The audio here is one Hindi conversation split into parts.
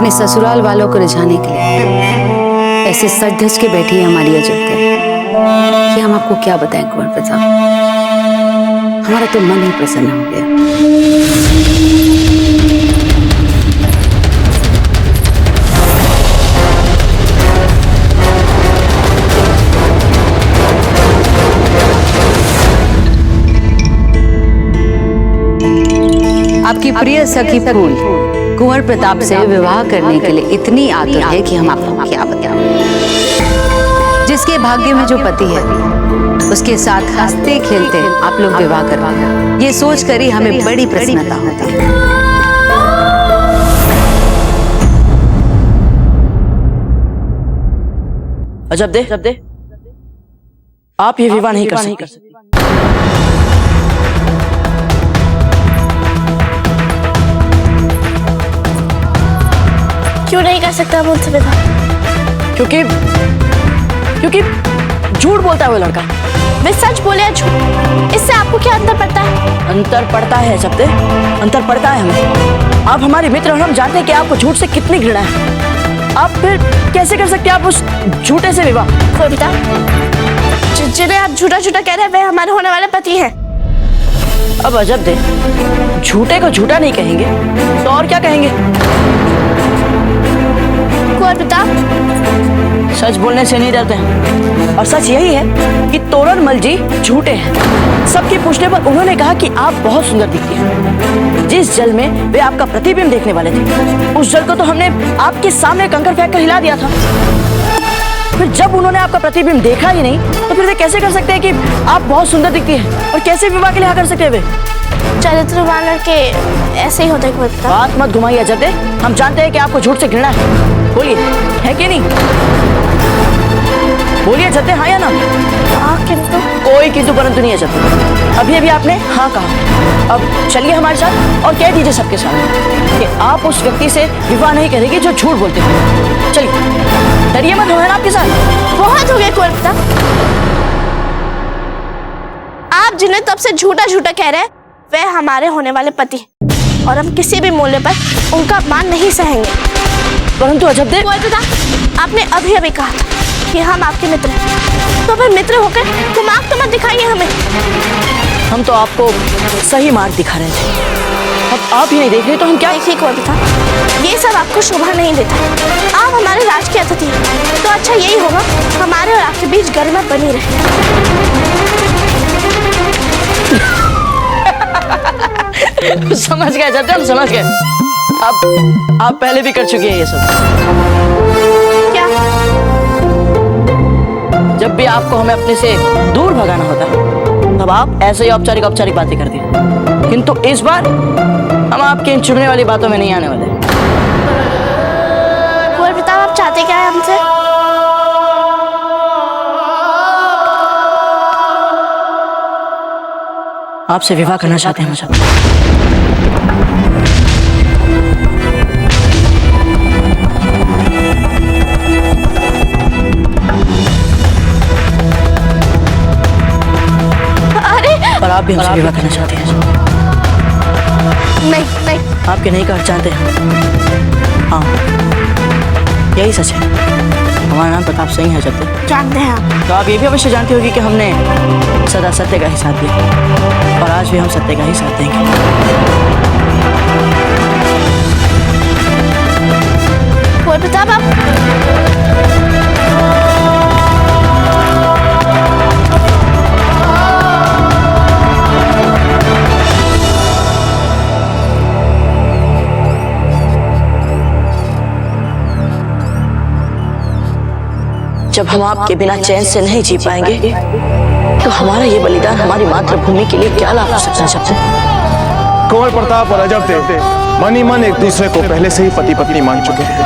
अपने ससुराल वालों को रिझाने के लिए ऐसे सज धज के बैठी है हमारी अजब कि हम आपको क्या बताएं कुंवर प्रताप। हमारा तो मन ही प्रसन्न हो गया। आपकी प्रिय सखी फूल कुंवर प्रताप से विवाह करने के लिए इतनी आतुर है कि हम आपको क्या बताएं। जिसके भाग्य में जो पति है उसके साथ हंसते खेलते आप लोग विवाह करवाना, ये सोच कर ही हमें बड़ी प्रसन्नता होती है। अजब दे, आप ये विवाह नहीं कर सकते। क्यों नहीं कर सकता मुझसे विवाह? क्योंकि झूठ बोलता है वो लड़का। वे सच बोले या झूठ, इससे आपको क्या अंतर पड़ता है? अंतर पड़ता है जब दे, अंतर पड़ता है हमें। आप हमारे मित्र और हम जानते हैं कि आपको झूठ से कितनी घृणा है। आप फिर कैसे कर सकते हैं आप उस झूठे से विवाह? कोई पिता, जिन्हें आप झूठा कह रहे हैं वे हमारे होने वाले पति हैं। अब अजब दे, झूठे को झूठा नहीं कहेंगे तो और क्या कहेंगे? कुंवर प्रताप, सच बोलने से नहीं डरते हैं और सच यही है कि तोरणमल जी झूठे हैं। सबके पूछने पर उन्होंने कहा कि आप बहुत सुंदर दिखती हैं। जिस जल में वे आपका प्रतिबिंब देखने वाले थे उस जल को तो हमने आपके सामने कंकर फेंक कर हिला दिया था। फिर जब उन्होंने आपका प्रतिबिंब देखा ही नहीं तो फिर वे कैसे कर सकते हैं कि आप बहुत सुंदर दिखती हैं और कैसे विवाह के लिए हाँ कर सकते हैं वे? चरित्रवान लड़के ऐसे ही होते हैं। बात मत घुमाइए अजब दे, हम जानते हैं कि आपको झूठ से घृणा है। बोलिए, है कि नहीं? बोलिए जद्दे, हाँ या ना? हाँ, किंतु कोई किंतु परंतु नहीं है जद्दे। अभी अभी आपने हाँ कहा। अब चलिए हमारे साथ और कह दीजिए सबके सामने कि आप उस व्यक्ति से विवाह नहीं करेंगे जो झूठ बोलते हैं। चलिए, डरिए मत, हम हैं आपके साथ। बहुत हो गया कुंवर प्रताप। आप जिन्हें तब से झूठा कह रहे हैं वे हमारे होने वाले पति और हम किसी भी मूल्य पर उनका अपमान नहीं सहेंगे। परंतु अजब दे, कुंवर प्रताप, आपने अभी कहा था कि हम आपके मित्र हैं, तो फिर मित्र होकर तुम आग तो मत दिखाइए हमें। हम तो आपको सही मार्ग दिखा रहे थे। अब आप ही नहीं देख रहे तो हम क्या? देखिए कुंवर प्रताप, ये सब आपको शोभा नहीं देता। आप हमारे राज के अतिथि हैं, तो अच्छा यही होगा हमारे और आपके बीच गरिमा बनी रहे। समझ गए जब हम समझ गए। अब आप पहले भी कर चुकी हैं ये सब। क्या? जब भी आपको हमें अपने से दूर भगाना होता तब आप ऐसे ही औपचारिक बातें करती हैं। किंतु इस बार हम आपके इन चुभने वाली बातों में नहीं आने वाले। कुंवर प्रताप, आप चाहते क्या है हमसे? आपसे विवाह करना चाहते हैं मुझे। और आप भी हमसे विवाह करना चाहते हैं? नहीं। आपके नहीं कर जानते हैं। हाँ, यही सच है। हमारा नाम प्रताप सिंह है जब तक जानते हैं आप। तो आप ये भी अवश्य जानती होगी कि हमने सदा सत्य का ही साथ दिया और आज भी हम सत्य का ही साथ देंगे। कुंवर प्रताप, आप जब हम आपके बिना चैन से नहीं जी पाएंगे तो हमारा ये बलिदान हमारी मातृभूमि के लिए क्या लाभ हो सकता है? सबसे कुंवर प्रताप और अजब देव मन ही मन एक दूसरे को पहले से ही पति पत्नी मान चुके हैं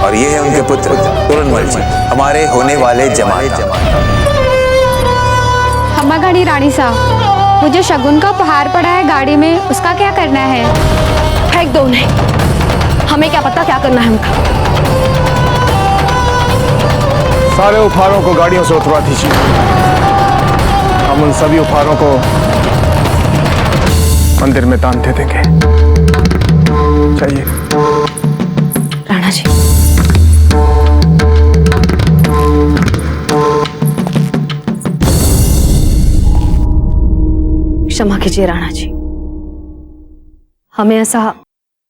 और ये है उनके पुत्र तोरणमल जी, हमारे होने वाले जमाई। अम्मा गाड़ी रानी साहब, मुझे शगुन का उपहार पड़ा है गाड़ी में, उसका क्या करना है? फेंक दो उन्हें, हमें क्या पता क्या करना है उनका। सारे उपहारों को गाड़ियों से उतरवा दीजिए। हम उन सभी उपहारों को मंदिर में दान दे देंगे। चाहिए राणा जी, क्षमा कीजिए राणा जी, हमें ऐसा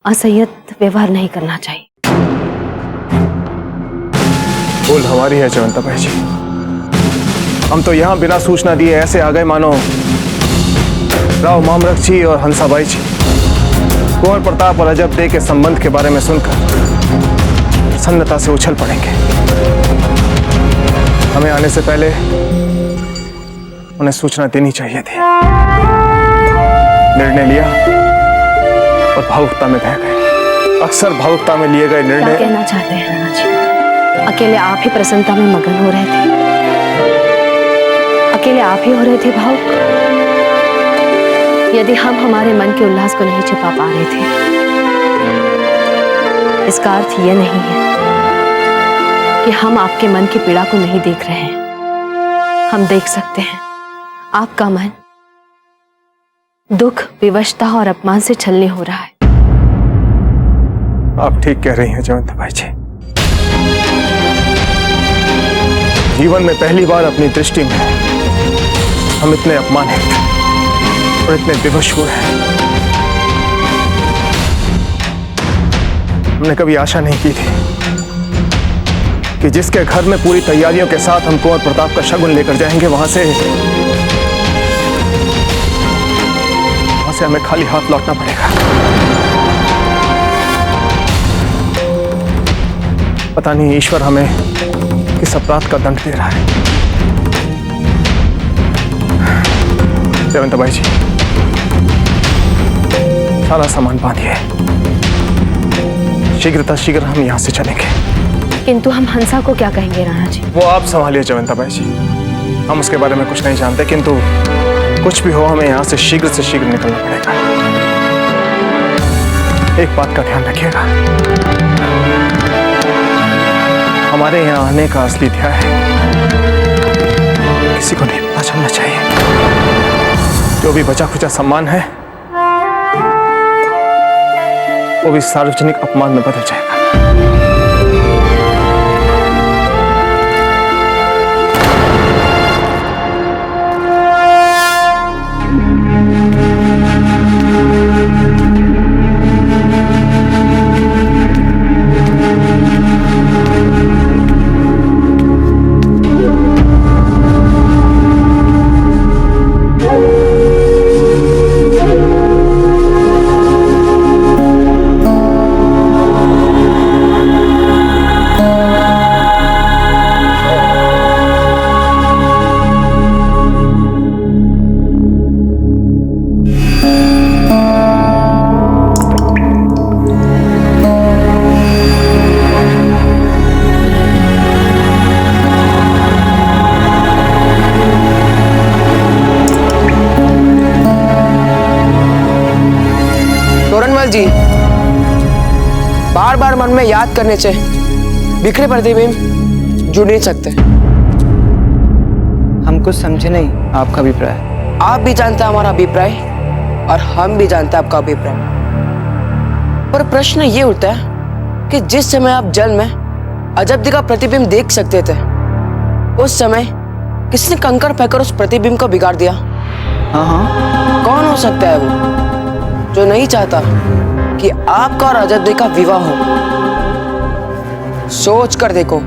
असह्यत व्यवहार नहीं करना चाहिए। भूल हमारी है जयवंता भाई जी। हम तो यहाँ बिना सूचना दिए ऐसे आ गए मानो राव मामरक जी और हंसाबाई जी कुंवर प्रताप और अजब दे के संबंध के बारे में सुनकर प्रसन्नता से उछल पड़ेंगे। हमें आने से पहले उन्हें सूचना देनी चाहिए थी। निर्णय लिया और भावुकता में बह गए। अक्सर भावुकता में लिए गए क्या निर्णय। कहना चाहते हैं राणा जी? अकेले आप ही प्रसन्नता में मगन हो रहे थे, अकेले आप ही हो रहे थे भावुक। यदि हम हमारे मन के उल्लास को नहीं छिपा पा रहे थे, इसका अर्थ यह नहीं है कि हम आपके मन की पीड़ा को नहीं देख रहे हैं। हम देख सकते हैं आपका मन दुख, विवशता और अपमान से छलनी हो रहा है। आप ठीक कह रही हैं जयवंता भाई जी। जीवन में पहली बार अपनी दृष्टि में हम इतने अपमानित और इतने विवश हुए हैं। हमने कभी आशा नहीं की थी कि जिसके घर में पूरी तैयारियों के साथ हम कुंवर प्रताप का शगुन लेकर जाएंगे, वहां से हमें खाली हाथ लौटना पड़ेगा। पता नहीं ईश्वर हमें किस अपराध का दंड दे रहा है। जयवंता बाई जी, सारा सामान बांधिए, शीघ्र हम यहां से चलेंगे। किंतु हम हंसा को क्या कहेंगे राणा जी? वो आप संभालिए जयवंता बाई जी, हम उसके बारे में कुछ नहीं जानते, किंतु कुछ भी हो हमें यहां से शीघ्र निकलना पड़ेगा। एक बात का ध्यान रखिएगा, हमारे यहाँ आने का असली ध्यान है किसी को नहीं पता चलना चाहिए। जो भी बचा खुचा सम्मान है वो भी सार्वजनिक अपमान में बदल जाएगा। जी, बार बार मन में याद करने से बिखरे प्रतिबिंब जुड़ नहीं सकते। हम कुछ समझे नहीं आपका अभिप्राय। आप भी जानते हैं हमारा अभिप्राय और हम भी जानते हैं आपका अभिप्राय, पर प्रश्न ये उठता है कि जिस समय आप जल में अजब का प्रतिबिंब देख सकते थे, उस समय किसने कंकड़ फेंकर उस प्रतिबिंब को बिगाड़ दिया? हाँ, कौन हो सकता है वो जो नहीं चाहता कि आपका और अजब का विवाह हो? सोच कर देखो,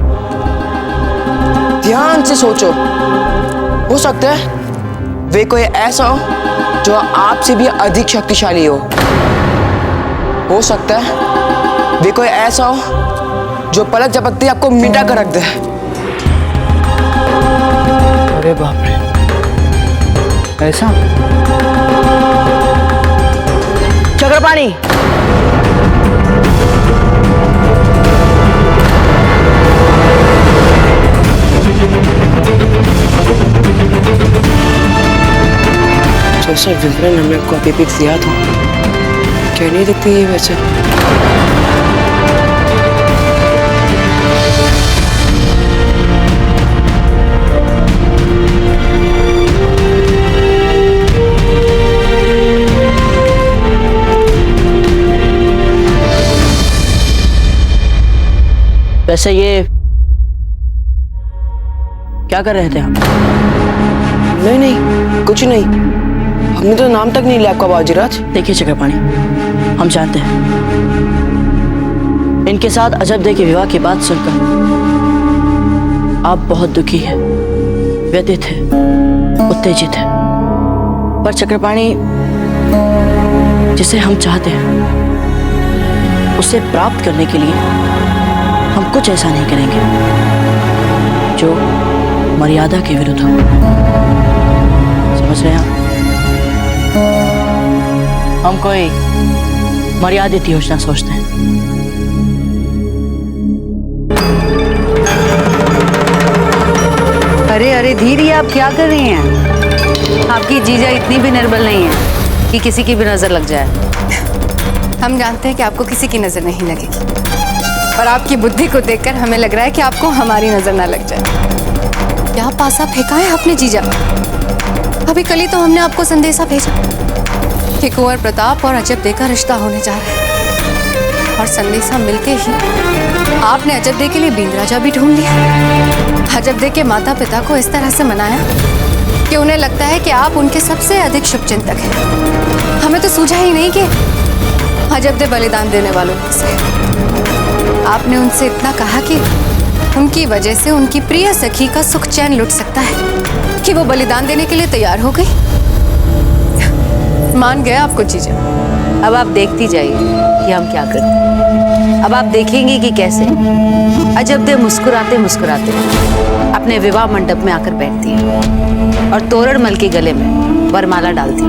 ध्यान से सोचो। हो सकता है वे कोई ऐसा हो जो आपसे भी अधिक शक्तिशाली हो सकता है वे कोई ऐसा हो जो पलक झपकते आपको मिटा कर रख दे। अरे बाप रे, ऐसा? चक्रपाणी, जैसा विवरण हमने आपको अभी भी दिया था, क्या नहीं दिखती है वैसे? वैसे ये क्या कर रहे थे आप? नहीं नहीं, कुछ नहीं। हमने तो नाम तक नहीं लिया आपका बाजीराज। देखिए चक्रपाणी, हम जानते हैं इनके साथ अजब दे के विवाह की बात सुनकर आप बहुत दुखी हैं, व्यथित हैं, उत्तेजित हैं। पर चक्रपाणी, जिसे हम चाहते हैं उसे प्राप्त करने के लिए हम कुछ ऐसा नहीं करेंगे जो मर्यादा के विरुद्ध हो। समझ रहे हैं आप? हम कोई मर्यादित योजना सोचते हैं। अरे अरे धीरे, आप क्या कर रही हैं? आपकी जीजा इतनी भी निर्बल नहीं है कि किसी की भी नजर लग जाए। हम जानते हैं कि आपको किसी की नजर नहीं लगेगी, और आपकी बुद्धि को देखकर हमें लग रहा है कि आपको हमारी नजर ना लग जाए। क्या पासा फेंका है आपने जीजा? अभी कल ही तो हमने आपको संदेशा भेजा कि कुंवर प्रताप और अजब दे का रिश्ता होने जा रहा है, और संदेशा मिलते ही आपने अजब दे के लिए बींद राजा भी ढूंढ लिया। अजब दे के माता पिता को इस तरह से मनाया कि उन्हें लगता है कि आप उनके सबसे अधिक शुभचिंतक हैं। हमें तो सूझा ही नहीं कि अजब दे बलिदान देने वालों में से। आपने उनसे इतना कहा कि उनकी वजह से उनकी प्रिय सखी का सुख चैन लुट सकता है कि वो बलिदान देने के लिए तैयार हो गई। मान गया आपको जीजा। अब आप देखती जाइए कि हम क्या करते हैं। अब आप देखेंगे कि कैसे अजब दे मुस्कुराते मुस्कुराते अपने विवाह मंडप में आकर बैठती है और तोरणमल के गले में वरमाला डालती है।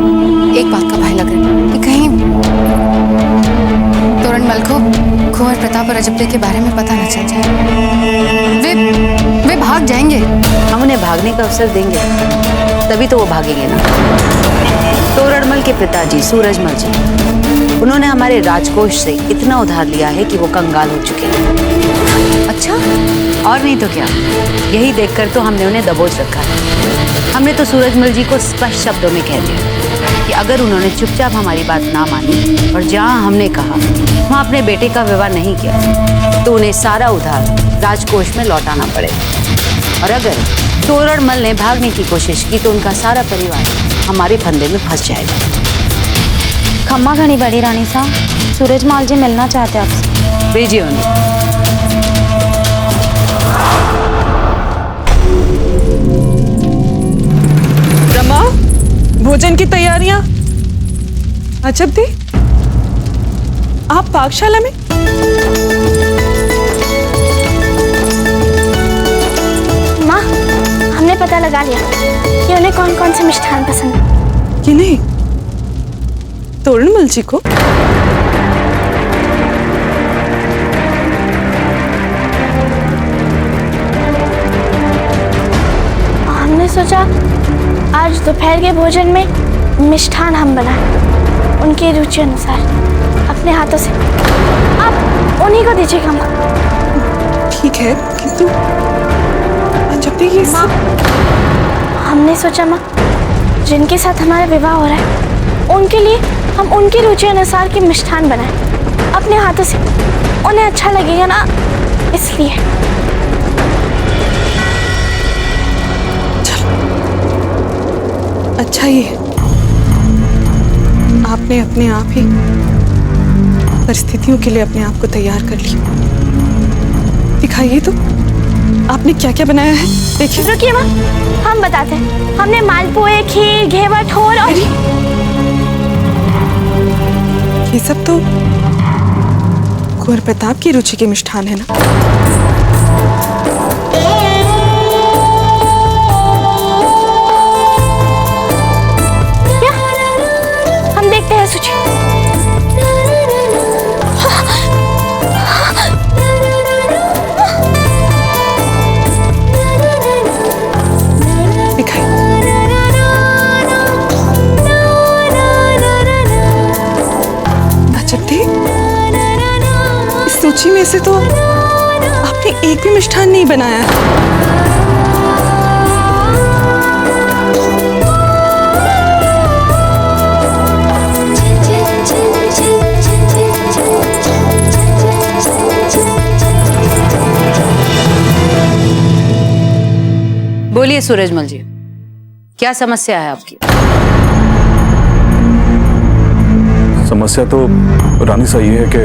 एक बात का भय लग रहा है कि कहीं तोरणमल को कुंवर प्रताप और अजब दे के बारे में पता न चल जाए। वे भाग जाएंगे। हम उन्हें भागने का अवसर देंगे, तभी तो वो भागेंगे ना। तोरणमल के पिताजी सूरजमल जी, उन्होंने हमारे राजकोष से इतना उधार लिया है कि वो कंगाल हो चुके हैं। अच्छा, और नहीं तो क्या, यही देखकर तो हमने उन्हें दबोच रखा है। हमने तो सूरजमल जी को स्पष्ट शब्दों में कह दिया कि अगर उन्होंने चुपचाप हमारी बात ना मानी और जहां हमने कहा वहां अपने बेटे का विवाह नहीं किया, तो उन्हें सारा उधार राजकोष में लौटाना पड़ेगा। और अगर तोरणमल ने भागने की कोशिश की तो उनका सारा परिवार हमारे फंदे में फंस जाएगा। खम्मा घनी बड़ी रानी साहब, सूरजमल जी मिलना चाहते हैं आपसे। भेजिए उन्हें। रमा, भोजन की तैयारियां। अजब दे, आप पाकशाला में? माँ, हमने पता लगा लिया कि उन्हें कौन कौन से मिष्ठान पसंद है। कि नहीं, तोरणमल जी को? हमने सोचा आज दोपहर के भोजन में मिष्ठान हम बनाएं, उनकी रुचि अनुसार, अपने हाथों से। आप उन्हीं को दीजिएगा माँ। ठीक है, किंतु अजब दे ये सब। हमने सोचा माँ, जिनके साथ हमारा विवाह हो रहा है उनके लिए हम उनकी रुचि अनुसार के मिष्ठान बनाएं, अपने हाथों से। उन्हें अच्छा लगेगा ना, इसलिए। अच्छा ये आपने अपने आप ही परिस्थितियों के लिए अपने आप को तैयार कर लिया। दिखाइए तो आपने क्या क्या बनाया है, देखिए। रुकिए माँ, हम बताते हैं। हमने मालपुए, खीर, घेवर, ठोर और ये सब तो कुंवर प्रताप की रुचि के मिष्ठान है ना। क्या? हम देखते हैं सूची। सूची में से तो आपने एक भी मिष्ठान नहीं बनाया है। सूरजमल जी, क्या समस्या है आपकी? समस्या तो रानी सा ये है कि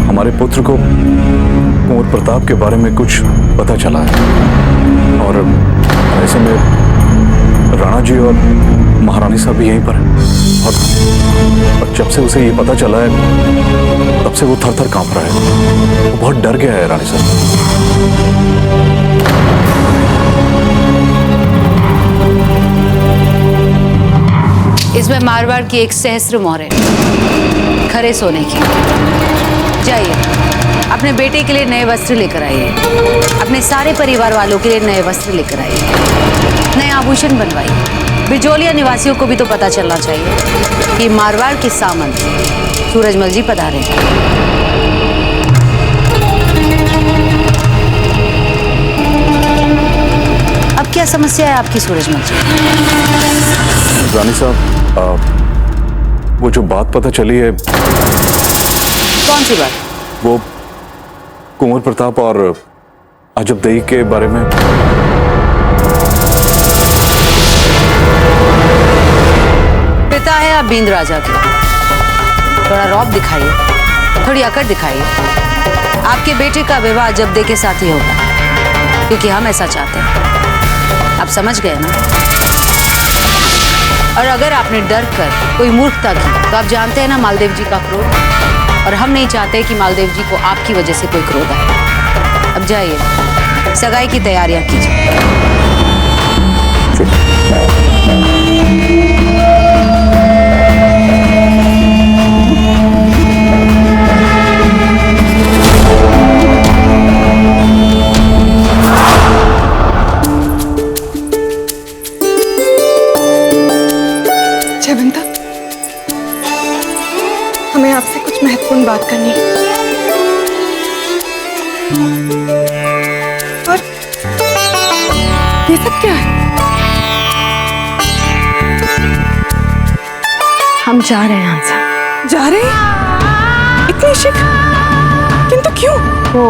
हमारे पुत्र को कुंवर प्रताप के बारे में कुछ पता चला है और ऐसे में राणा जी और महारानी साहब भी यहीं पर हैं और जब से उसे ये पता चला है तब से वो थर थर कांप रहा है। वो बहुत डर गया है रानी साहब। इसमें मारवाड़ की एक सहस्त्र मोहर है, खरे सोने की। जाइए अपने बेटे के लिए नए वस्त्र लेकर आइए, अपने सारे परिवार वालों के लिए नए वस्त्र लेकर आइए, नए आभूषण बनवाइए। बिजोलिया निवासियों को भी तो पता चलना चाहिए कि मारवाड़ के सामंत सूरजमल जी पधारे। अब क्या समस्या है आपकी सूरजमल जी? रानी साहब, वो जो बात पता चली है। कौन सी बात? वो कुंवर प्रताप और अजबदेही के बारे में। पिता है आप बींद राजा के, थोड़ा रौब दिखाइए, थोड़ी अकड़ दिखाइए। आपके बेटे का विवाह अजबदेही के साथ ही होगा, क्योंकि हम ऐसा चाहते हैं। आप समझ गए ना? और अगर आपने डर कर कोई मूर्खता की तो आप जानते हैं ना मालदेव जी का क्रोध, और हम नहीं चाहते कि मालदेव जी को आपकी वजह से कोई क्रोध आए। अब जाइए, सगाई की तैयारियां कीजिए। जयवंता, हमें आपसे कुछ महत्वपूर्ण बात करनी है। और ये सब क्या है? हम जा रहे हैं हंसा। जा रहे हैं? इतनी शीघ्र? किंतु क्यों? वो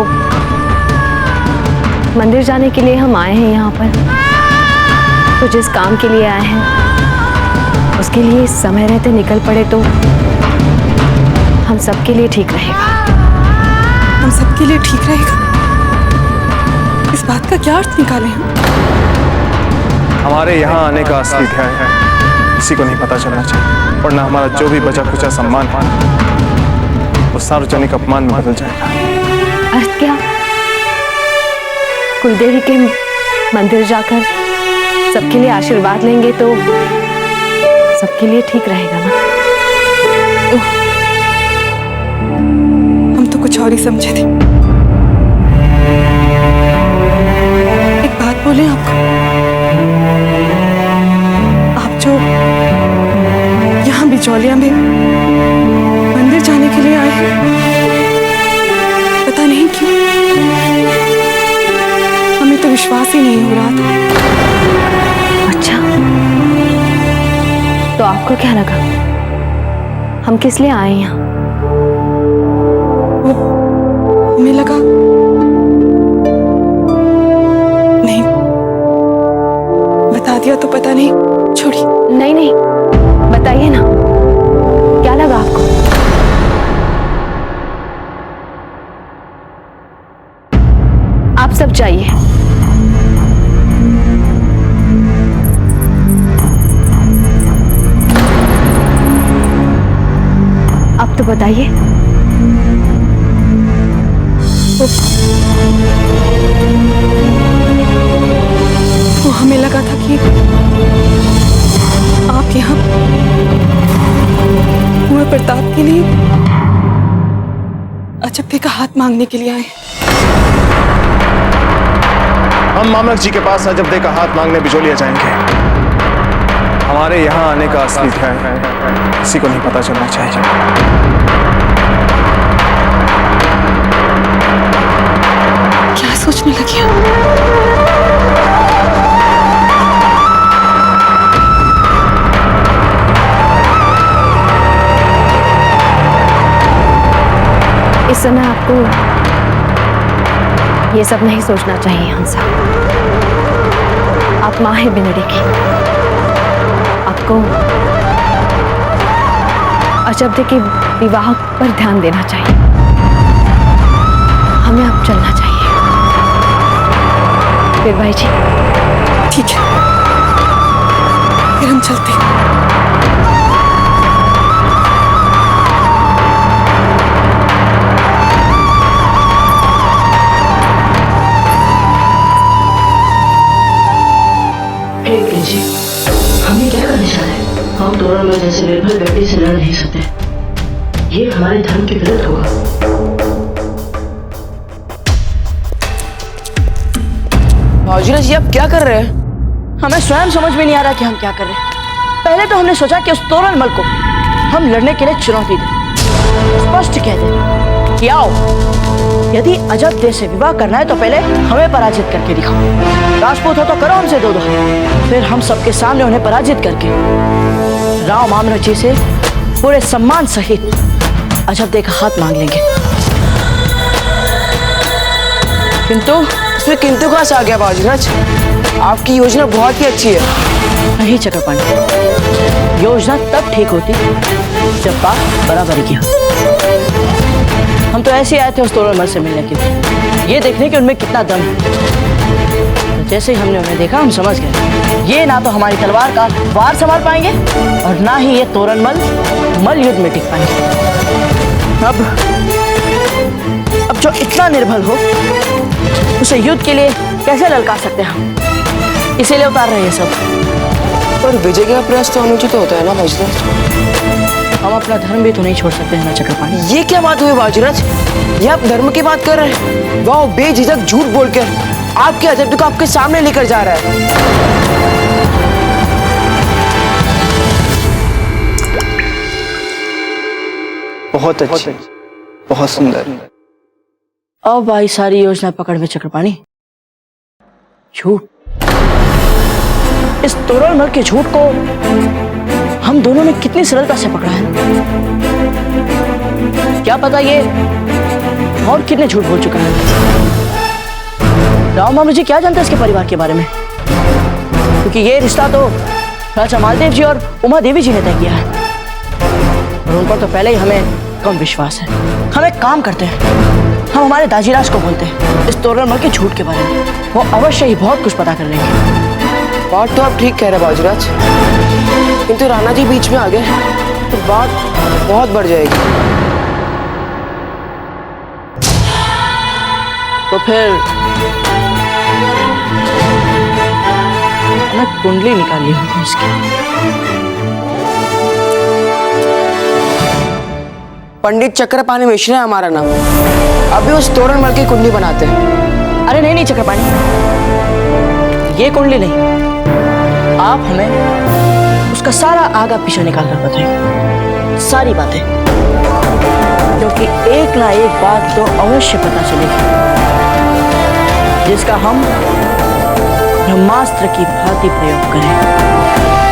मंदिर जाने के लिए हम आए हैं यहाँ पर, तो जिस काम के लिए आए हैं उसके लिए समय रहते निकल पड़े तो हम सबके लिए ठीक रहेगा। हम सबके लिए ठीक रहेगा? इस बात का क्या अर्थ निकाले हम? हमारे यहाँ आने का असली ध्यान है किसी को नहीं पता चलना चाहिए, वरना हमारा जो भी बचा खुचा सम्मान है वो सार्वजनिक अपमान में बदल जाएगा। अर्थ क्या? कुलदेवी के मंदिर जाकर सबके लिए आशीर्वाद लेंगे तो सबके लिए ठीक रहेगा ना? हम तो कुछ और ही समझे थे। एक बात बोले आपको, आप जो यहाँ बिजौलिया में मंदिर जाने के लिए आए हैं, पता नहीं क्यों हमें तो विश्वास ही नहीं हो रहा था। अच्छा, तो आपको क्या लगा हम किस लिए आए यहाँ? हमें लगा नहीं, बता दिया तो पता नहीं, छोड़िए। नहीं नहीं, बताइए ना, क्या लगा आपको? आप सब जाइए। अब तो बताइए। वो हमें लगा था कि आप यहाँ कुंवर प्रताप के लिए अजबदेही का हाथ मांगने के लिए आए। हम मामलक जी के पास अजबदेही का हाथ मांगने बिजोलिया जाएंगे। हमारे यहाँ आने का असली ध्यान है किसी को नहीं पता चलना चाहिए। क्या सोचने लगी? इस समय आपको ये सब नहीं सोचना चाहिए हंसा। आप माँ है बिनड़ी की। आपको अजब्दे के विवाह पर ध्यान देना चाहिए। हमें अब चलना चाहिए। फिर भाई जी, ठीक है, फिर हम चलते हैं। जी, हम ये क्या करने जा रहे हैं? हम तोरण में जैसे निर्भय व्यक्ति से लड़ नहीं सकते। ये हमारे धर्म के विरुद्ध होगा। भाजीराज जी, आप क्या कर रहे हैं? हमें स्वयं समझ में नहीं आ रहा कि हम क्या कर रहे हैं। पहले तो हमने सोचा कि उस तोरणमल को हम लड़ने के लिए चुनौती दें, स्पष्ट कह दें कि आओ, यदि अजब से विवाह करना है तो पहले हमें पराजित करके दिखाओ। राजपूत हो तो करो हमसे दो, फिर हम सबके सामने उन्हें पराजित करके राव मामरक जी से पूरे सम्मान सहित अजब का हाथ मांग लेंगे। किंतु कहां से आ गया भाजीराज? आपकी योजना बहुत ही अच्छी है। नहीं चक्रपाणी, योजना तब ठीक होती जब बात बराबरी की हो। हम तो ऐसे आए थे उस तोरणमल से मिलने के लिए, ये देखने कि उनमें कितना दम है। जैसे ही हमने उन्हें देखा हम समझ गए, ये ना तो हमारी तलवार का वार संभाल पाएंगे और ना ही ये तोरणमल मल युद्ध में टिक पाएंगे। अब जो इतना निर्बल हो उसे युद्ध के लिए कैसे ललकार सकते हैं हम? इसीलिए उतार रहे हैं सब। पर विजय का प्रयास तो अनुचित होता है ना भाजीराज? हम अपना धर्म भी तो नहीं छोड़ सकते हैं ना चक्रपाणी। ये क्या बात हुई भाजीराज? ये आप धर्म की बात कर रहे हैं? वाह, बेझिझक झूठ बोलकर आपके अजब को आपके सामने लेकर जा रहा है। बहुत अच्छी, बहुत सुंदर। अब आई सारी योजना पकड़ में चक्रपाणी। झूठ, इस तोरणमल के झूठ को हम दोनों ने कितनी सरलता से पकड़ा है। क्या पता ये और कितने झूठ बोल चुका है। राव मामू जी क्या जानते हैं इसके परिवार के बारे में? क्योंकि ये रिश्ता तो राजा मालदेव जी और उमा देवी जी ने तय किया है और उन पर तो पहले ही हमें कम विश्वास है। हम एक काम करते हैं, हम हमारे दाजीराज को बोलते हैं इस तोरणमल के झूठ के बारे में। वो अवश्य ही बहुत कुछ पता कर लेंगे। बात तो आप ठीक कह रहे हैं भाजीराज, किंतु राणा जी बीच में आ गए तो बात बहुत बढ़ जाएगी। तो फिर मैं कुंडली निकाली होगी इसकी। पंडित चक्रपाणी मिश्र है हमारा नाम। अभी उस तोरणमल की कुंडली बनाते हैं। अरे नहीं चक्रपाणी, ये कुंडली नहीं। आप हमें उसका सारा आगा पीछा निकाल कर बताइए, सारी बातें, क्योंकि एक ना एक बात तो अवश्य पता चलेगी जिसका हम ब्रह्मास्त्र की भांति प्रयोग करें।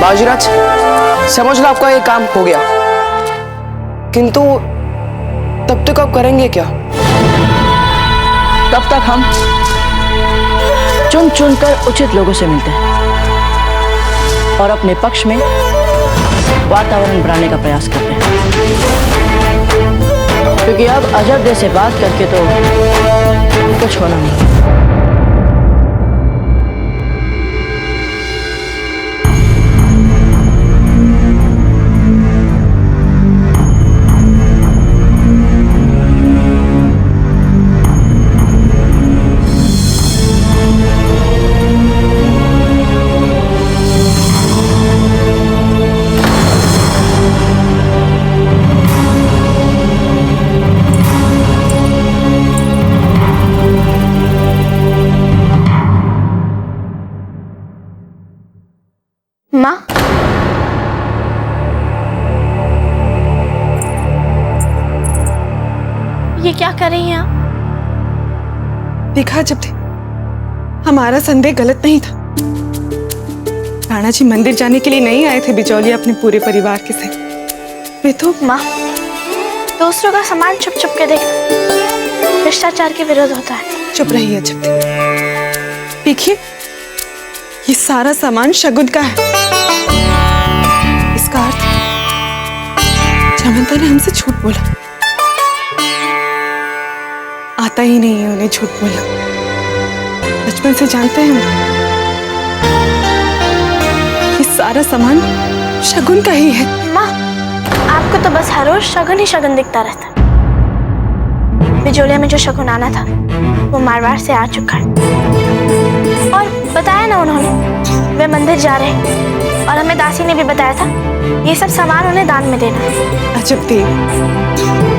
बाजीराज, समझ लो आपका ये काम हो गया, किंतु तब तक आप करेंगे क्या? तब तक हम चुन चुन कर उचित लोगों से मिलते हैं और अपने पक्ष में वातावरण बनाने का प्रयास करते हैं। क्योंकि अब अजब से बात करके तो कुछ होना नहीं। माँ, ये क्या कर रही हैं आप? देखा जब थे, हमारा संदेह गलत नहीं था। राणा जी मंदिर जाने के लिए नहीं आए थे बिचौलिया अपने पूरे परिवार के साथ। वे तो माँ, दूसरों का सामान छुप छुप के देखना भ्रष्टाचार के विरोध होता है। चुप रहिए जब थे। देखिए, ये सारा सामान शगुन का है। इसका अर्थ चमंता ने हमसे झूठ बोला। आता ही नहीं है उन्हें झूठ बोलना। बचपन से जानते हैं हम। ये सारा सामान शगुन का ही है। माँ, आपको तो बस हर रोज शगुन ही शगुन दिखता रहता। बिजोलिया में जो शगुन आना था वो मारवाड़ से आ चुका है। और बताया ना उन्होंने, वे मंदिर जा रहे हैं। और हमें दासी ने भी बताया था ये सब सामान उन्हें दान में देना। अजब देव,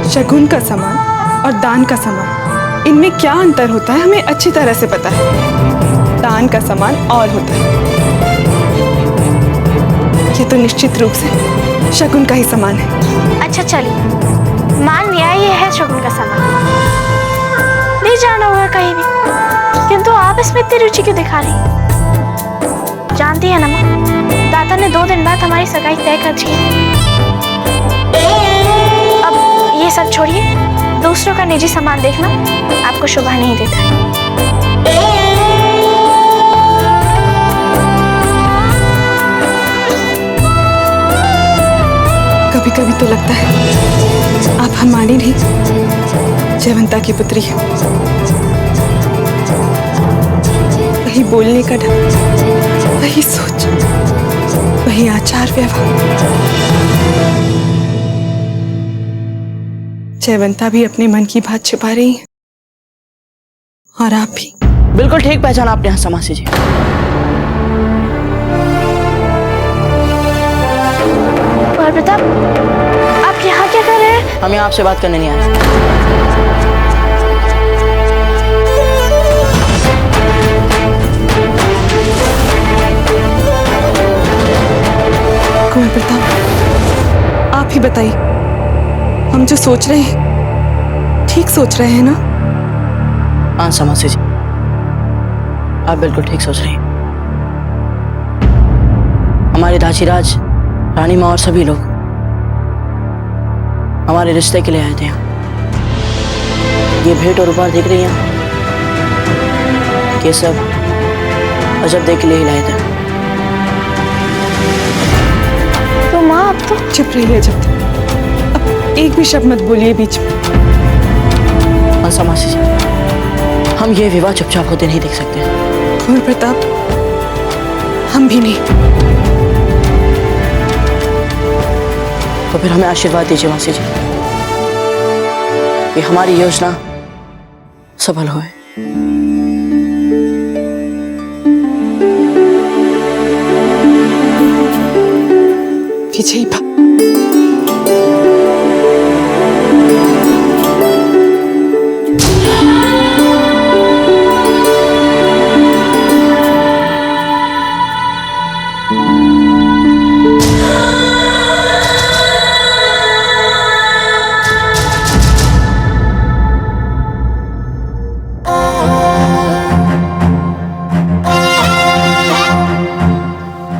शगुन का सामान और दान का सामान, इनमें क्या अंतर होता है हमें अच्छी तरह से पता है। दान का सामान और होता है। ये तो निश्चित रूप से शगुन का ही सामान है। अच्छा चलिए, मान लिया ये है शगुन का सामान, ले जाना होगा कहीं भी। किंतु आप इसमें इतनी रुचि क्यों दिखा रही? जानती है ना माँ, दाता ने 2 दिन बाद हमारी सगाई तय कर दी है। अब ये सब छोड़िए, दूसरों का निजी सामान देखना आपको शोभा नहीं देता। कभी कभी तो लगता है आप हमारी नहीं, जयवंता की पुत्री है। वही बोलने का ढंग, वही सोच, वही आचार व्यवहार। जयवंता भी अपने मन की बात छुपा रही है और आप भी। बिल्कुल ठीक पहचाना आपने हंसा मासी जी। और प्रताप, आप यहाँ क्या कर रहे हैं? हम यहाँ आपसे बात करने नहीं आए। कुंवर प्रताप, आप ही बताइए, हम जो सोच रहे हैं ठीक सोच रहे हैं ना? हाँ समासी जी, आप बिल्कुल ठीक सोच रही हैं। हमारे दासीराज, रानी माँ और सभी लोग हमारे रिश्ते के लिए आए थे। ये भेंट और उपहार देख रही हैं, ये सब अजब देख के लिए ही लाए थे। तो माँ, अब तो चुप रहिए अजब, अब एक भी शब्द मत बोलिए बीच में। हाँ समासी जी, हम ये विवाह चुपचाप होते नहीं देख सकते। कुंवर प्रताप, हम भी नहीं। तो फिर हमें आशीर्वाद दीजिए मासी जी कि हमारी योजना सफल होए। विजयी भा,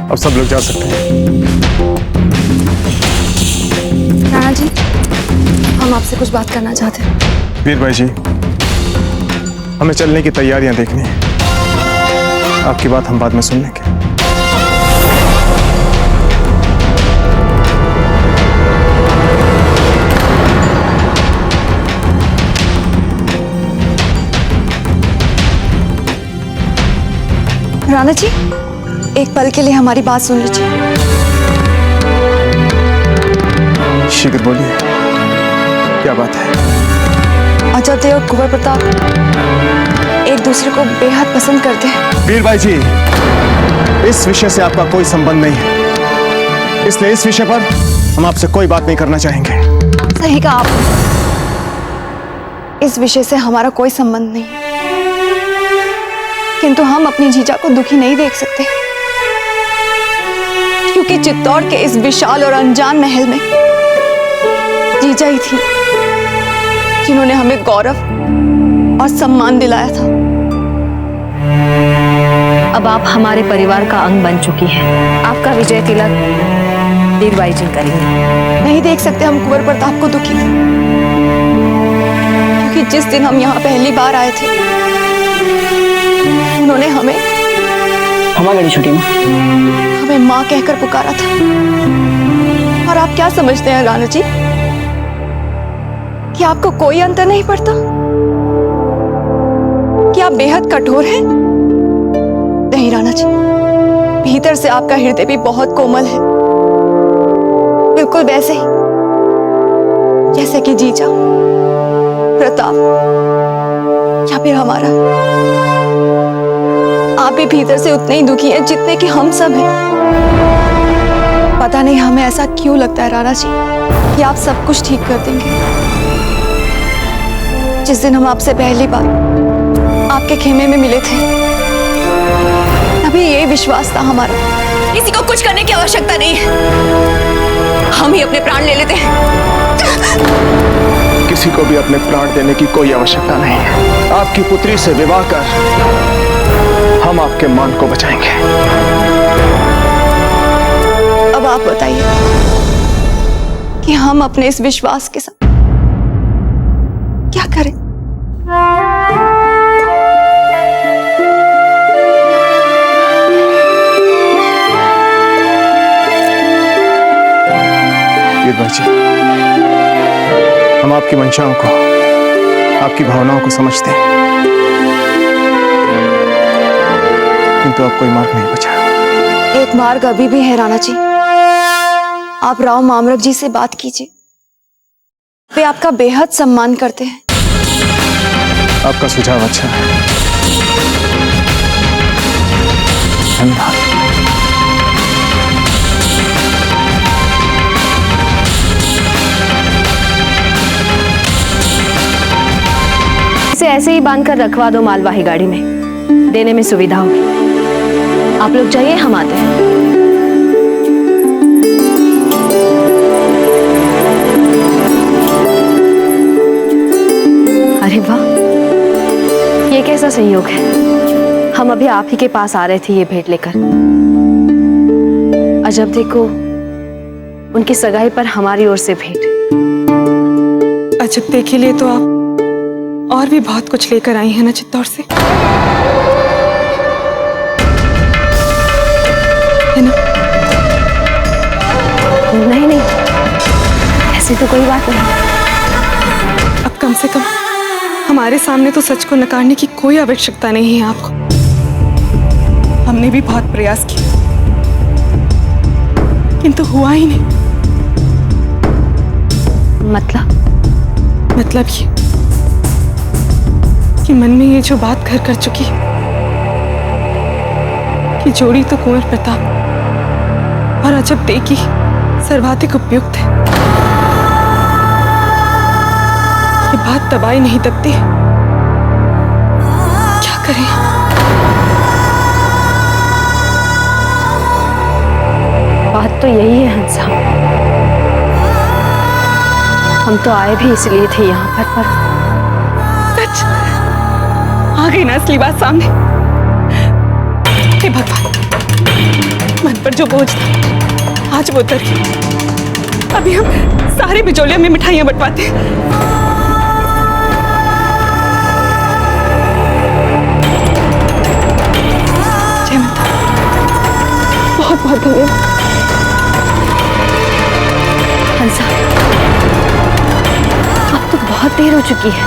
अब सब लोग जा सकते हैं। राणा जी, हम आपसे कुछ बात करना चाहते हैं। वीर भाई जी, हमें चलने की तैयारियां देखनी है। आपकी बात हम बाद में सुन लेंगे। राणा जी, एक पल के लिए हमारी बात सुन लीजिए। शीघ्र बोलिए, क्या बात है? अजब देव और कुंवर प्रताप एक दूसरे को बेहद पसंद करते हैं। वीर भाई जी, इस विषय से आपका कोई संबंध नहीं है, इसलिए इस विषय पर हम आपसे कोई बात नहीं करना चाहेंगे। सही कहा आप, इस विषय से हमारा कोई संबंध नहीं, किंतु हम अपनी जीजा को दुखी नहीं देख सकते, क्योंकि चित्तौड़ के इस विशाल और अनजान महल में जीजा ही थी जिन्होंने हमें गौरव और सम्मान दिलाया था। अब आप हमारे परिवार का अंग बन चुकी हैं। आपका विजय तिलक वीरबाई जी करेंगे। नहीं देख सकते हम कुंवर प्रताप को दुखी, क्योंकि जिस दिन हम यहाँ पहली बार आए थे उन्होंने हमें खमा गणी छोटी माँ। हमें माँ कहकर पुकारा था। और आप क्या समझते हैं राणा जी कि आपको कोई अंतर नहीं पड़ता? कि आप बेहद कठोर हैं? नहीं राणा जी, भीतर से आपका हृदय भी बहुत कोमल है, बिल्कुल वैसे ही जैसे कि जीजा, प्रताप या फिर हमारा। आप भी भीतर से उतने ही दुखी हैं जितने कि हम सब हैं। पता नहीं हमें ऐसा क्यों लगता है राणा जी कि आप सब कुछ ठीक कर देंगे। जिस दिन हम आपसे पहली बार आपके खेमे में मिले थे, तभी ये विश्वास था हमारा, किसी को कुछ करने की आवश्यकता नहीं है, हम ही अपने प्राण ले लेते हैं। किसी को भी अपने प्राण देने की कोई आवश्यकता नहीं है। आपकी पुत्री से विवाह कर हम आपके मान को बचाएंगे। अब आप बताइए कि हम अपने इस विश्वास के साथ क्या करें? गिरधर जी, हम आपकी मंशाओं को, आपकी भावनाओं को समझते हैं, किंतु अब कोई मार्ग नहीं बचा। एक मार्ग अभी भी है राणा जी। आप राव मामरक जी से बात कीजिए, वे आपका बेहद सम्मान करते हैं। आपका सुझाव अच्छा है, धन्यवाद। इसे ऐसे ही बांधकर रखवा दो मालवाही गाड़ी में, देने में सुविधा होगी। आप लोग जाइए, हम आते हैं। अरे वाह, ये कैसा संयोग है। हम अभी आप ही के पास आ रहे थे ये भेंट लेकर। अजब देखो, उनकी सगाई पर हमारी ओर से भेंट। अजब के लिए तो आप और भी बहुत कुछ लेकर आई हैं ना चित्तौड़ से, है ना? नहीं नहीं, ऐसी तो कोई बात नहीं। अब कम से कम हमारे सामने तो सच को नकारने की कोई आवश्यकता नहीं है आपको। हमने भी बहुत प्रयास किया, किंतु हुआ ही नहीं। मतलब ये कि मन में ये जो बात घर कर चुकी कि जोड़ी तो कुंवर प्रताप और अजब दे की सर्वाधिक उपयुक्त है, ये बात दबाई नहीं दबती। क्या करें? बात तो यही है हंसा, हम तो आए भी इसलिए थे यहाँ पर सच आ गई ना असली बात सामने। हे भगवान, मन पर जो बोझ था आज वो उतर गया। अभी हम सारे बिचौलियों में मिठाइयां बंटवाते हैं। जय माता, बहुत बहुत धन्यवाद। हंसा, अब तो बहुत देर हो चुकी है,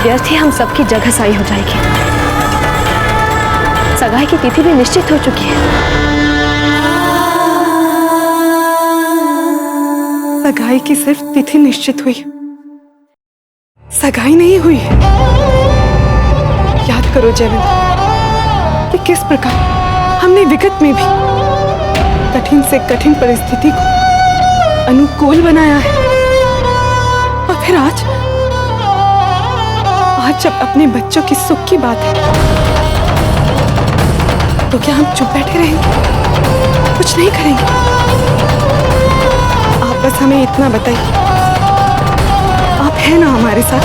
व्यर्थ ही हम सबकी जगह साई हो जाएगी। सगाई की तिथि भी निश्चित हो चुकी है। सगाई की सिर्फ तिथि निश्चित हुई, सगाई नहीं हुई है। याद करो जयवंत कि किस प्रकार हमने विगत में भी कठिन से कठिन परिस्थिति को अनुकूल बनाया है, और फिर आज जब अपने बच्चों की सुख की बात है तो क्या हम चुप बैठे रहेंगे, कुछ नहीं करेंगे? आप बस हमें इतना बताइए, आप हैं ना हमारे साथ?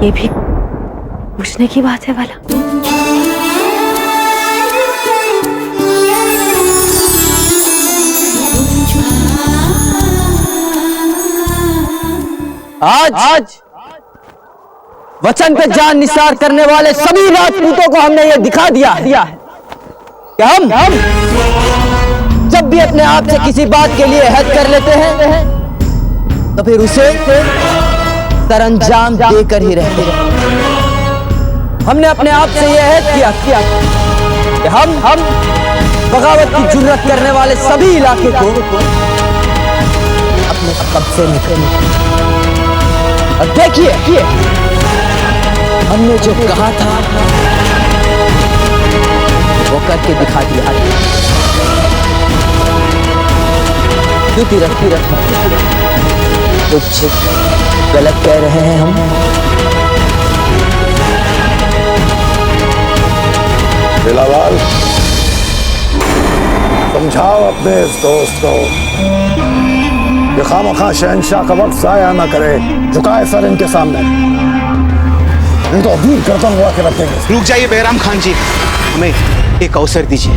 ये भी पूछने की बात है वाला। आज वचन पे जान निसार करने वाले सभी राजपूतों को हमने ये दिखा दिया है कि हम जब भी अपने आप से किसी बात के लिए अहद कर लेते हैं तो फिर उसे सरअंजाम देकर ही रहते हैं। हमने अपने आप से यह अहद किया कि हम बगावत की जुर्रत करने वाले सभी इलाके को अपने कब्जे में करेंगे। और देखिए हमने जो कहा था वो करके दिखा दिया। क्यों रख कुछ गलत कह रहे हैं हम? बिलावल, समझाओ अपने इस दोस्त को कि खामखा शहंशाह का वक्त जाया ना करे, झुकाए सर इनके सामने, नहीं तो अभी गर्दन हुआ के रखेंगे। रुक जाइए बहराम खान जी, हमें एक अवसर दीजिए।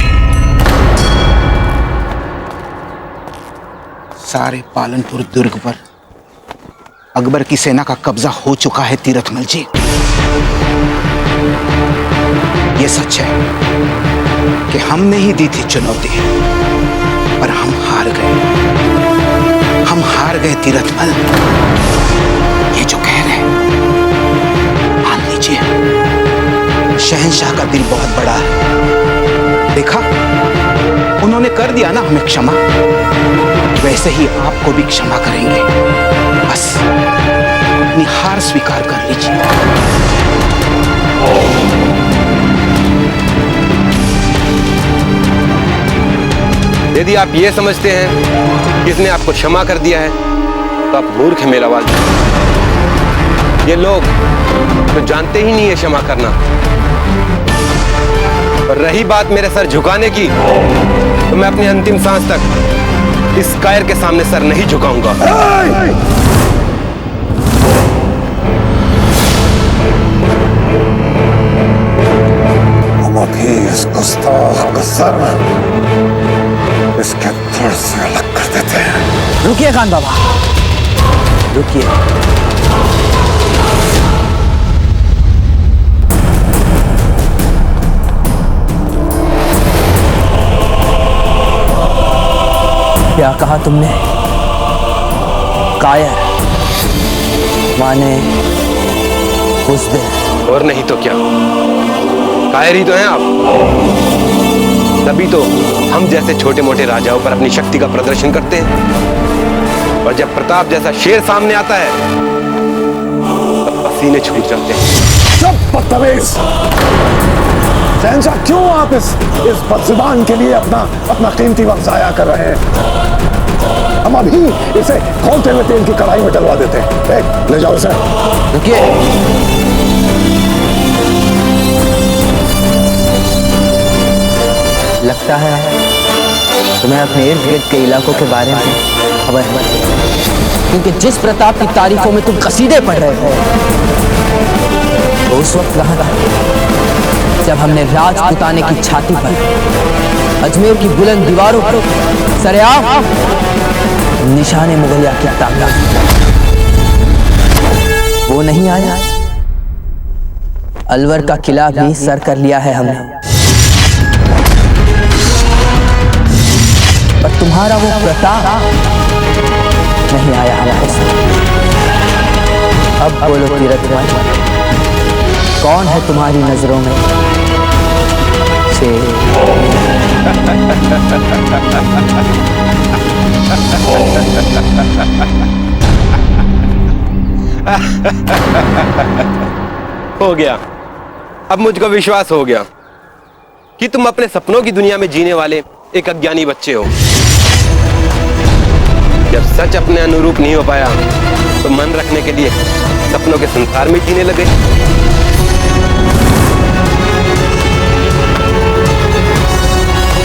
सारे पालनपुर दुर्ग पर अकबर की सेना का कब्जा हो चुका है तीरथमल जी। ये सच है कि हमने ही दी थी चुनौती, पर हम हार गए तीरथमल। ये जो कह रहे हैं मान लीजिए, शहंशाह का दिल बहुत बड़ा है। देखा, उन्होंने कर दिया ना हमें क्षमा, वैसे ही आपको भी क्षमा करेंगे। बस अपनी हार स्वीकार कर लीजिए। यदि आप ये समझते हैं कि इसने आपको क्षमा कर दिया है तो आप मूर्ख हैं मेरावाल। ये लोग तो जानते ही नहीं है क्षमा करना। और रही बात मेरे सर झुकाने की, तो मैं अपनी अंतिम सांस तक इस कायर के सामने सर नहीं झुकाऊंगा। हम अभी इस गुस्ताख का सर इसके धड़ से अलग कर देते हैं। रुकिए खान बाबा, रुकिए। क्या कहा तुमने? कायर माने बुज़दिल। और नहीं तो क्या, कायर ही तो हैं आप। तभी तो हम जैसे छोटे मोटे राजाओं पर अपनी शक्ति का प्रदर्शन करते हैं, और जब प्रताप जैसा शेर सामने आता है तब पसीने छूट जाते हैं। चुप बदतमीज! शहंशाह, क्यों आप इस बदजुबान के लिए अपना कीमती वक्त जाया कर रहे हैं? हम अभी इसे खोलते हुए तेल की कढ़ाई में डलवा देते हैं। ले जाओ इसे। रुकिए। लगता है तुम्हें अपने इर्द गिर्द के इलाकों के बारे में खबर है, क्योंकि जिस प्रताप की तारीफों में तुम कसीदे पढ़ रहे हो तो उस वक्त कहाँ था जब हमने राजपुताने की छाती पर अजमेर की बुलंद दीवारों पर सरेआम निशाने मुगलिया की ताकत। वो नहीं आया। अलवर का किला भी सर कर लिया है हमने, पर तुम्हारा वो प्रताप नहीं आया हमारे साथ। अब बोलो तीरथमल, कौन है तुम्हारी नजरों में शेर? हो गया, अब मुझको विश्वास हो गया कि तुम अपने सपनों की दुनिया में जीने वाले एक अज्ञानी बच्चे हो। जब सच अपने अनुरूप नहीं हो पाया तो मन रखने के लिए सपनों के संसार में जीने लगे।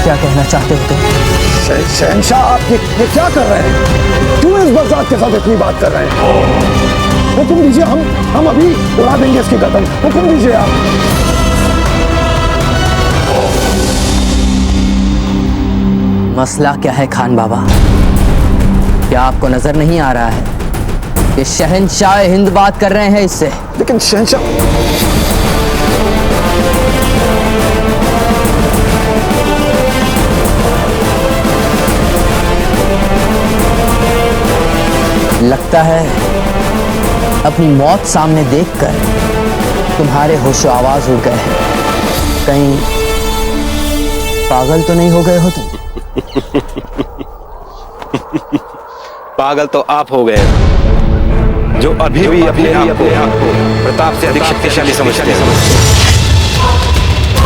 क्या कहना चाहते हो तुम? शहंशाह, आप ये क्या कर रहे हैं? क्यों इस बरसात के साथ इतनी बात कर रहे हैं? हुक्म दीजिए, हम अभी उड़ा देंगे इसकी गर्दन। हुक्म दीजिए आप। मसला क्या है खान बाबा? क्या आपको नजर नहीं आ रहा है ये शहंशाह हिंद बात कर रहे हैं इससे। लेकिन शहंशाह, लगता है अपनी मौत सामने देखकर तुम्हारे होशो आवाज उड़ गए हैं। कहीं पागल तो नहीं हो गए हो तुम? पागल तो आप हो गए जो अभी भी अपने आप को प्रताप से अधिक शक्तिशाली समझते हैं।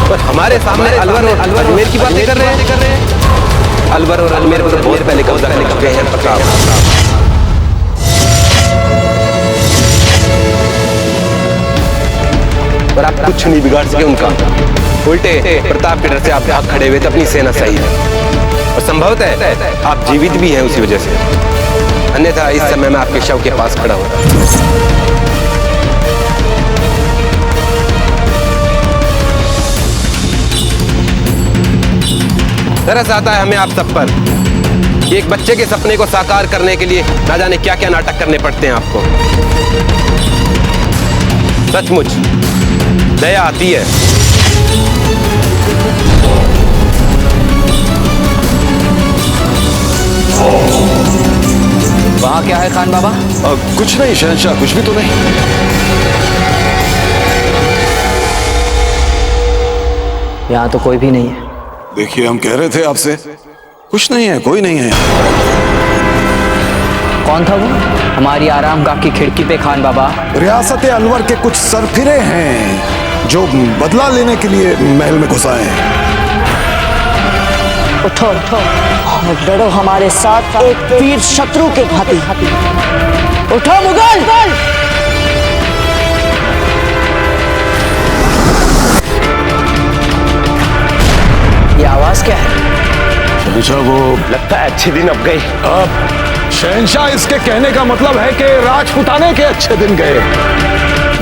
पर हमारे सामने अलवर और अजमेर की बातें कर रहे हैं। अलवर और अजमेर को बहुत पहले कब्जा कर चुके हैं प्रताप। पर आप कुछ नहीं बिगाड़ सके उनका। उल्टे प्रताप के डर से आप भाग खड़े हुए थे। अपनी सेना सही है और संभवतः आप जीवित भी हैं उसी वजह से, अन्यथा इस समय मैं आपके शव के पास खड़ा होता। तरस आता है हमें आप सब पर कि एक बच्चे के सपने को साकार करने के लिए ना जाने क्या क्या नाटक करने पड़ते हैं आपको। सचमुच दया आती है। वहाँ क्या है खान बाबा? कुछ नहीं शहंशाह, कुछ भी तो नहीं। यहाँ तो कोई भी नहीं है। देखिए हम कह रहे थे आपसे, कुछ नहीं है, कोई नहीं है। कौन था वो? हमारी आराम गाह की खिड़की पे खान बाबा। रियासत अलवर के कुछ सरफिरे हैं जो बदला लेने के लिए महल में घुस आए हैं। उठो उठो और लड़ो हमारे साथ एक वीर शत्रु के भांति। उठो मुगल। ये आवाज क्या है? वो लगता है अच्छे दिन अब गए। अब शहंशाह इसके कहने का मतलब है कि राजपुताने के अच्छे दिन गए।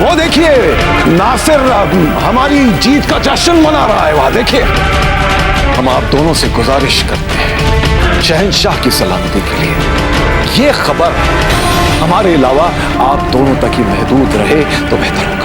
वो देखिए नासिर हमारी जीत का जश्न मना रहा है वहां देखिए। हम आप दोनों से गुजारिश करते हैं शहंशाह की सलामती के लिए ये खबर हमारे अलावा आप दोनों तक ही महदूद रहे तो बेहतर होगा।